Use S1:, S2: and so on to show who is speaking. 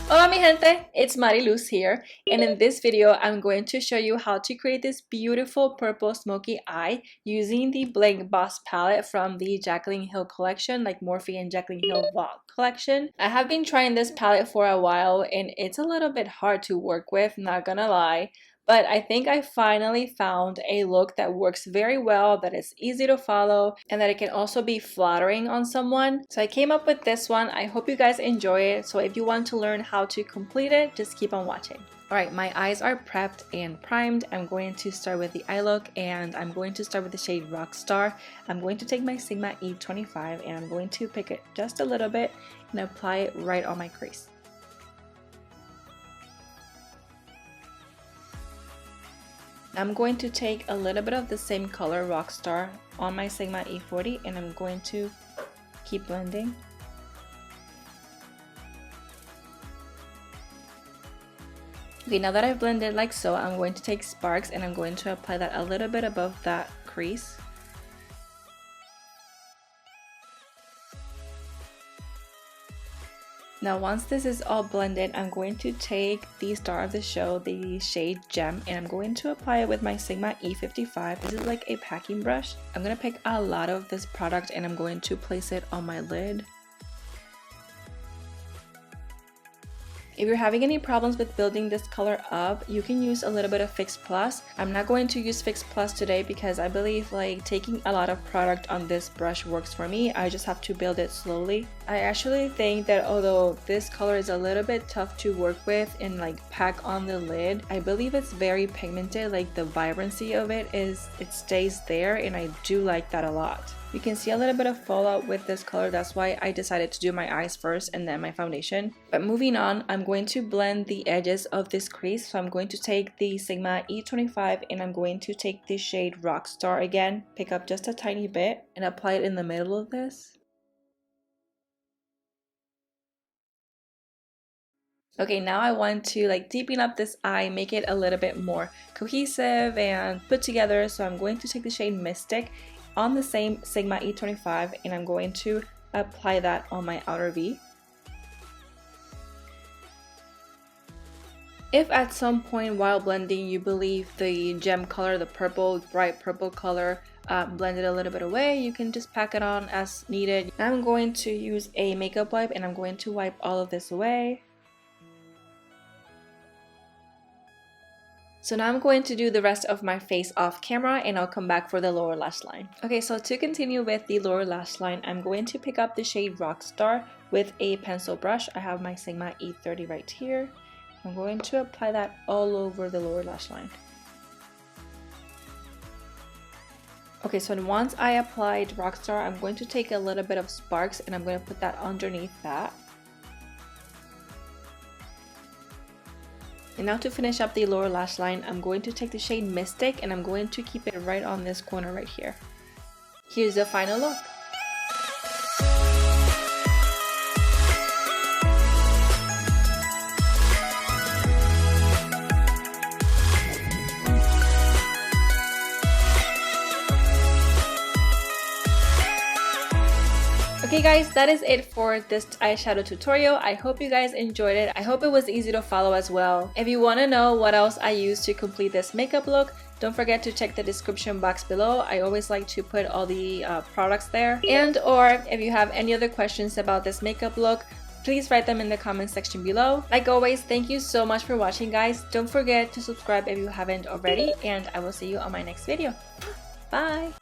S1: Hola mi gente, it's Mariluz here, and in this video I'm going to show you how to create this beautiful purple smoky eye using the Bling Boss palette from the Jaclyn Hill collection, like Morphe and Jaclyn Hill Vlog collection. I have been trying this palette for a while and it's a little bit hard to work with, not gonna lie. But I think I finally found a look that works very well, that is easy to follow, and that it can also be flattering on someone. So I came up with this one. I hope you guys enjoy it. So if you want to learn how to complete it, just keep on watching. Alright, my eyes are prepped and primed. I'm going to start with the eye look, and I'm going to start with the shade Rockstar. I'm going to take my Sigma E25 and I'm going to pick it just a little bit and apply it right on my crease. I'm going to take a little bit of the same color, Rockstar, on my Sigma E40 and I'm going to keep blending. Okay, now that I've blended like so, I'm going to take Sparks and I'm going to apply that a little bit above that crease. Now once this is all blended, I'm going to take the star of the show, the shade Gem, and I'm going to apply it with my Sigma E55. This is like a packing brush. I'm going to pick a lot of this product and I'm going to place it on my lid. If you're having any problems with building this color up, you can use a little bit of Fix Plus. I'm not going to use Fix Plus today because I believe like taking a lot of product on this brush works for me. I just have to build it slowly. I actually think that although this color is a little bit tough to work with and like pack on the lid, I believe it's very pigmented. Like the vibrancy of it stays there, and I do like that a lot. You can see a little bit of fallout with this color. That's why I decided to do my eyes first and then my foundation. But moving on, I'm going to blend the edges of this crease. So I'm going to take the Sigma E25 and I'm going to take the shade Rockstar again, pick up just a tiny bit and apply it in the middle of this. Okay, now I want to like deepen up this eye, make it a little bit more cohesive and put together. So I'm going to take the shade Mystic on the same Sigma E25 and I'm going to apply that on my outer V. If at some point while blending you believe the gem color, the purple, bright purple color blended a little bit away, you can just pack it on as needed. Now I'm going to use a makeup wipe and I'm going to wipe all of this away. So now I'm going to do the rest of my face off camera and I'll come back for the lower lash line. Okay, so to continue with the lower lash line, I'm going to pick up the shade Rockstar with a pencil brush. I have my Sigma E30 right here. I'm going to apply that all over the lower lash line. Okay, so once I applied Rockstar, I'm going to take a little bit of Sparks and I'm going to put that underneath that. And now to finish up the lower lash line, I'm going to take the shade Mystic and I'm going to keep it right on this corner right here. Here's the final look. Okay guys, that is it for this eyeshadow tutorial. I hope you guys enjoyed it. I hope it was easy to follow as well. If you want to know what else I use to complete this makeup look, don't forget to check the description box below. I always like to put all the products there. And or if you have any other questions about this makeup look, please write them in the comment section below. Like always, thank you so much for watching guys. Don't forget to subscribe if you haven't already, and I will see you on my next video. Bye!